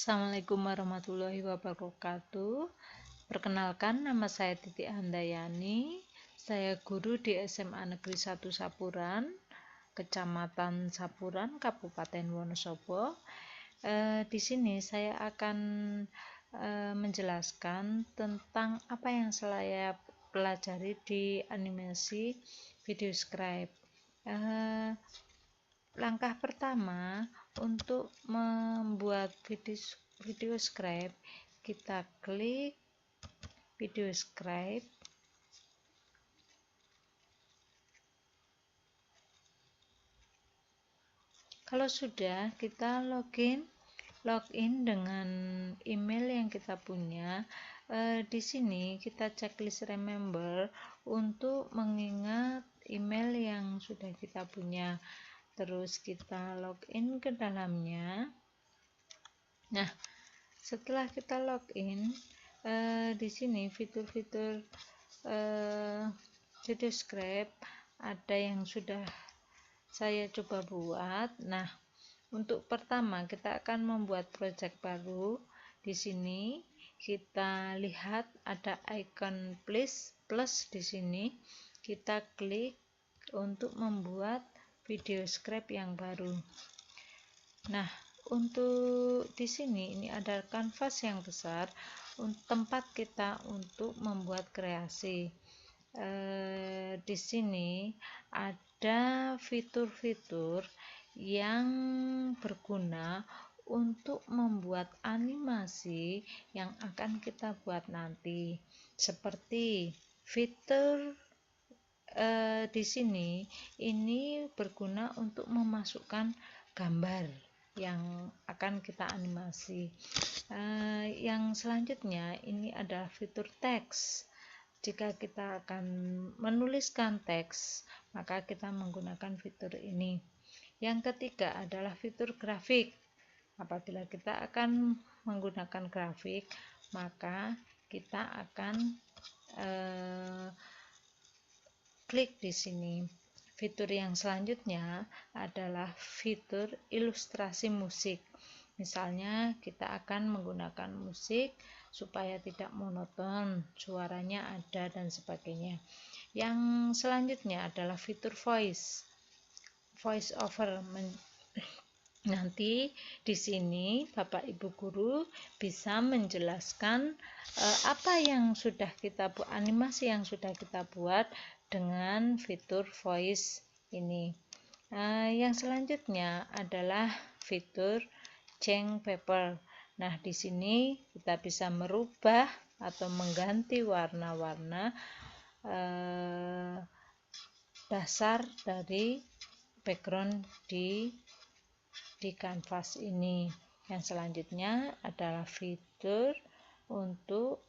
Assalamualaikum warahmatullahi wabarakatuh. Perkenalkan, nama saya Titi Handayani. Saya guru di SMA Negeri 1 Sapuran, Kecamatan Sapuran, Kabupaten Wonosobo. Di sini saya akan menjelaskan tentang apa yang saya pelajari di animasi video scribe. Langkah pertama untuk membuat video scribe, kita klik video scribe. Kalau sudah, kita login dengan email yang kita punya. Di sini kita checklist remember untuk mengingat email yang sudah kita punya. Terus kita login ke dalamnya. Nah, setelah kita login, di sini fitur-fitur video scribe ada yang sudah saya coba buat. Nah, untuk pertama kita akan membuat project baru. Di sini kita lihat ada icon plus di sini. Kita klik untuk membuat video scribe yang baru. Nah, untuk di sini ini ada kanvas yang besar, tempat kita untuk membuat kreasi. Di sini ada fitur-fitur yang berguna untuk membuat animasi yang akan kita buat nanti, seperti fitur di sini ini berguna untuk memasukkan gambar yang akan kita animasi. Yang selanjutnya ini adalah fitur teks. Jika kita akan menuliskan teks, maka kita menggunakan fitur ini. Yang ketiga adalah fitur grafik. Apabila kita akan menggunakan grafik, maka kita akan klik di sini. Fitur yang selanjutnya adalah fitur ilustrasi musik. Misalnya kita akan menggunakan musik supaya tidak monoton, suaranya ada dan sebagainya. Yang selanjutnya adalah fitur voice over. Nanti di sini Bapak Ibu guru bisa menjelaskan apa yang sudah kita buat, animasi yang sudah kita buat dengan fitur voice ini. Yang selanjutnya adalah fitur change paper. Nah, di sini kita bisa merubah atau mengganti warna-warna dasar dari background di kanvas ini. Yang selanjutnya adalah fitur untuk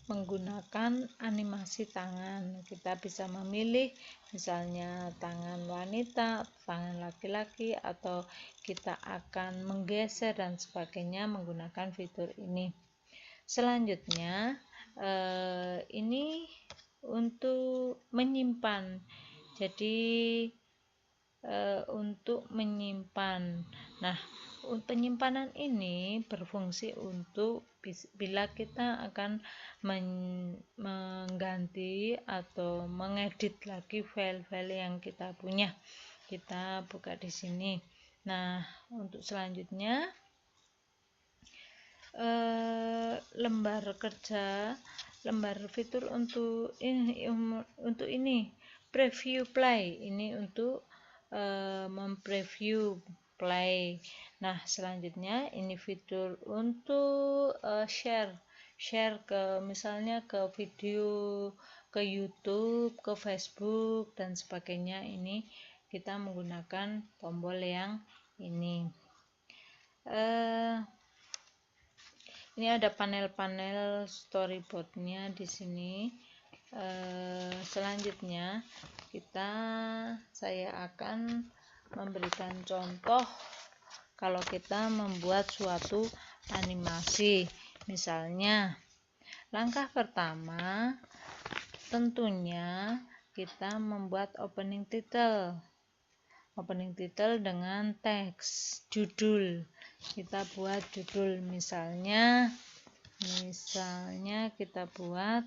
menggunakan animasi tangan. Kita bisa memilih misalnya tangan wanita, tangan laki-laki, atau kita akan menggeser dan sebagainya menggunakan fitur ini. Selanjutnya ini untuk menyimpan. Jadi untuk menyimpan. Nah, penyimpanan ini berfungsi untuk bila kita akan mengganti atau mengedit lagi file-file yang kita punya. Kita buka di sini. Nah, untuk selanjutnya lembar kerja, lembar fitur untuk ini preview play, ini untuk mempreview play. Nah, selanjutnya ini fitur untuk share ke misalnya ke video, ke YouTube, ke Facebook dan sebagainya. Ini kita menggunakan tombol yang ini. Ini ada panel-panel storyboardnya di sini. Selanjutnya saya akan memberikan contoh kalau kita membuat suatu animasi. Misalnya, langkah pertama tentunya kita membuat opening title. opening title dengan teks judul. Kita buat judul, misalnya kita buat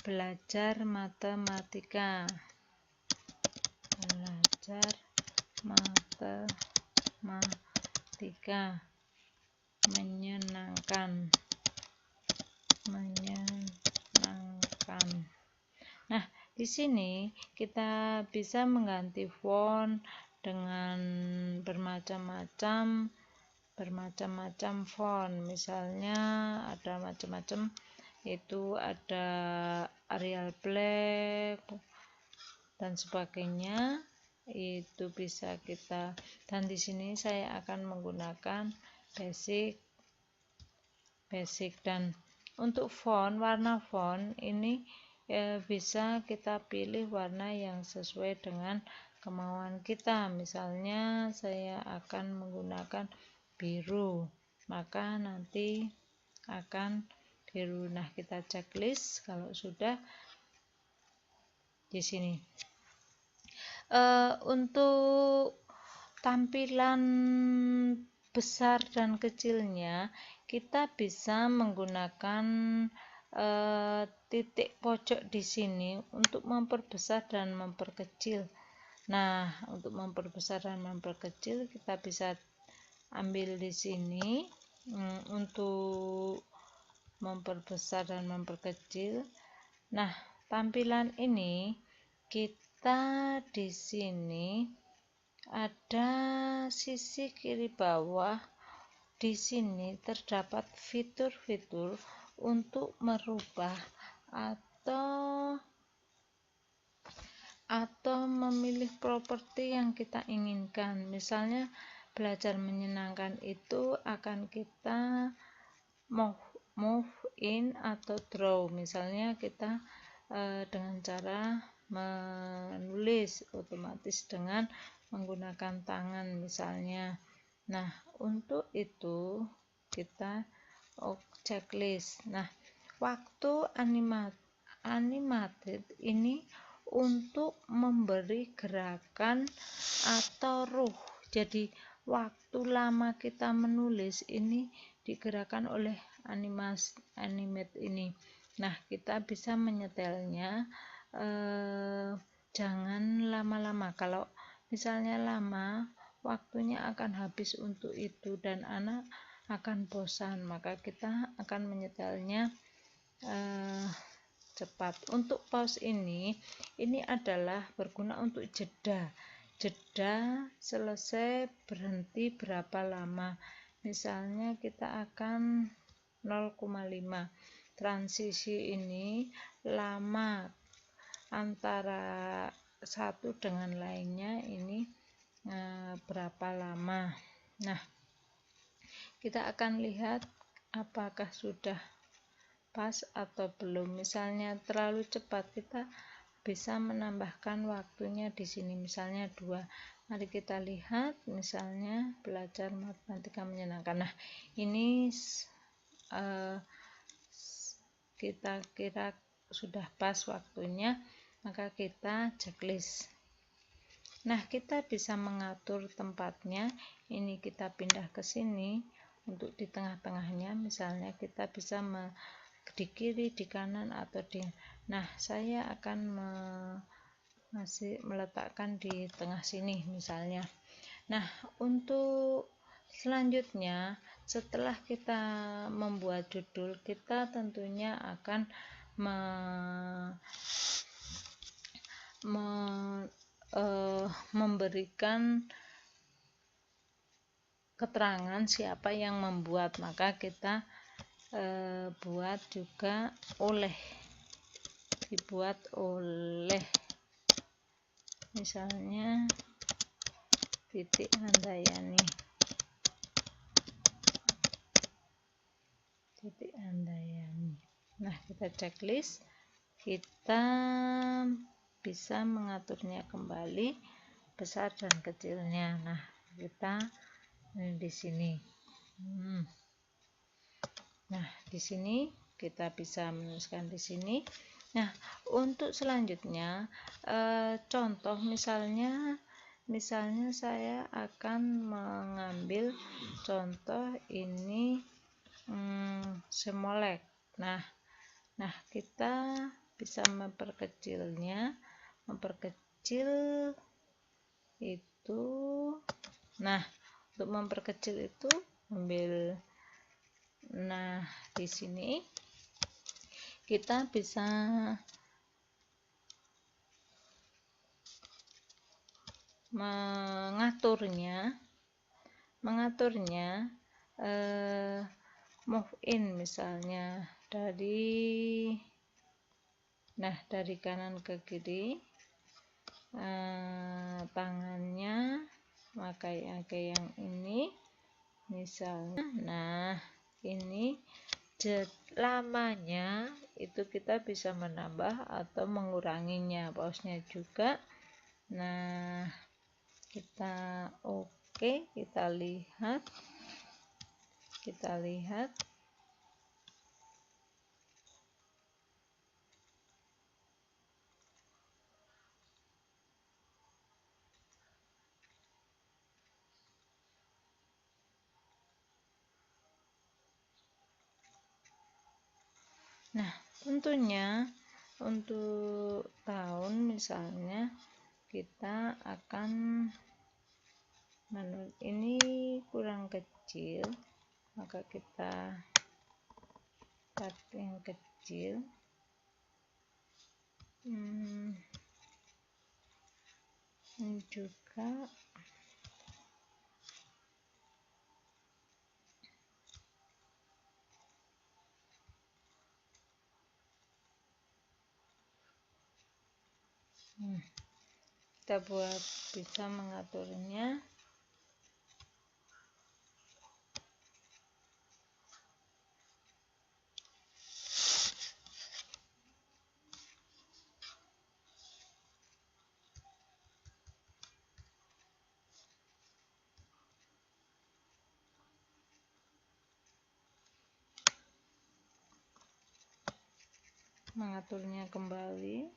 belajar matematika. Belajar matematika menyenangkan. Nah, di sini kita bisa mengganti font dengan bermacam-macam font. Misalnya ada macam-macam, itu ada Arial Black dan sebagainya, itu bisa kita. Dan di sini saya akan menggunakan basic. Dan untuk font, warna font ini bisa kita pilih warna yang sesuai dengan kemauan kita. Misalnya saya akan menggunakan biru, maka nanti akan biru. Nah, kita checklist kalau sudah di sini. Untuk tampilan besar dan kecilnya, kita bisa menggunakan titik pojok di sini untuk memperbesar dan memperkecil. Nah, untuk memperbesar dan memperkecil kita bisa ambil di sini untuk memperbesar dan memperkecil. Nah, tampilan ini kita di sini ada sisi kiri bawah. Di sini terdapat fitur-fitur untuk merubah atau memilih properti yang kita inginkan. Misalnya belajar menyenangkan itu akan kita move in atau draw. Misalnya kita dengan cara menulis otomatis dengan menggunakan tangan misalnya. Nah, untuk itu kita checklist. Nah, waktu animated ini untuk memberi gerakan atau ruh. Jadi waktu lama kita menulis ini digerakkan oleh animate ini. Nah, kita bisa menyetelnya jangan lama-lama. Kalau misalnya lama, waktunya akan habis untuk itu dan anak akan bosan, maka kita akan menyetelnya cepat. Untuk pause ini adalah berguna untuk jeda selesai berhenti berapa lama. Misalnya kita akan 0,5. Transisi ini lama antara satu dengan lainnya ini berapa lama. Nah, kita akan lihat apakah sudah pas atau belum. Misalnya terlalu cepat, kita bisa menambahkan waktunya di sini, misalnya 2. Mari kita lihat, misalnya belajar matematika menyenangkan. Nah, ini kita kira sudah pas waktunya, maka kita checklist. Nah, kita bisa mengatur tempatnya. Ini kita pindah ke sini untuk di tengah-tengahnya. Misalnya kita bisa di kiri, di kanan, atau di. Nah, saya akan meletakkan di tengah sini misalnya. Nah, untuk selanjutnya setelah kita membuat judul, kita tentunya akan memberikan keterangan siapa yang membuat, maka kita buat juga dibuat oleh misalnya Titi Handayani. Nah, kita checklist, kita bisa mengaturnya kembali besar dan kecilnya. Nah, kita di sini. Nah, di sini kita bisa menuliskan di sini Nah, untuk selanjutnya contoh misalnya saya akan mengambil contoh ini semolek. Nah, kita bisa memperkecil itu. Nah, untuk memperkecil itu ambil. Nah, di sini kita bisa mengaturnya move in misalnya dari kanan ke kiri, tangannya pakai yang ini misalnya. Nah, ini lamanya itu kita bisa menambah atau menguranginya, pausnya juga. Nah, kita kita lihat Nah, tentunya untuk tahun misalnya kita akan ini kurang kecil, maka kita pakai yang kecil. Ini juga kita bisa mengaturnya. Kembali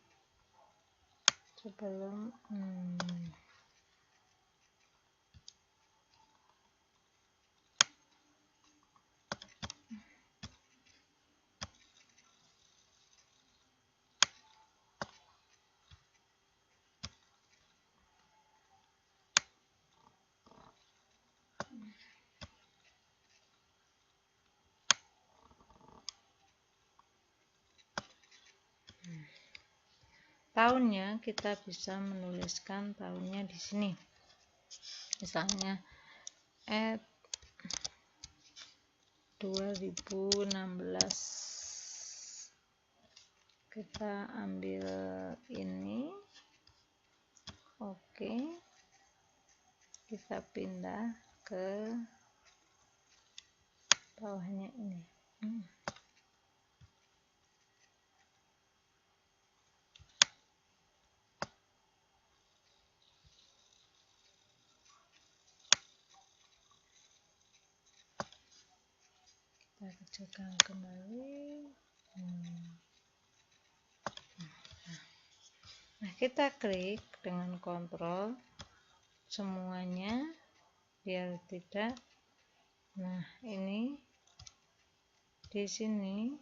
sebelum tahunnya. Kita bisa menuliskan tahunnya di sini, misalnya 2016. Kita ambil ini, kita pindah ke bawahnya ini. Kita kecilkan kembali. Nah, kita klik dengan kontrol semuanya biar tidak. Nah, ini di sini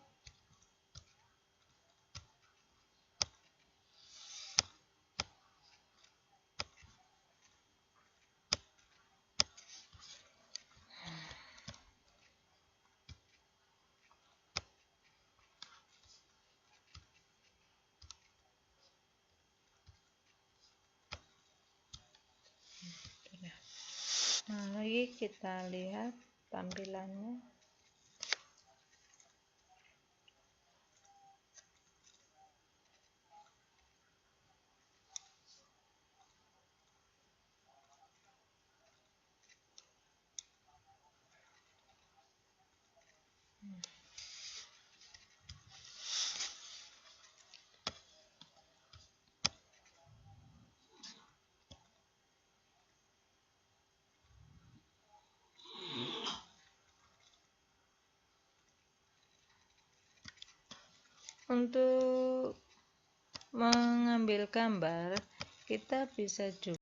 lagi kita lihat tampilannya. Untuk mengambil gambar, kita bisa juga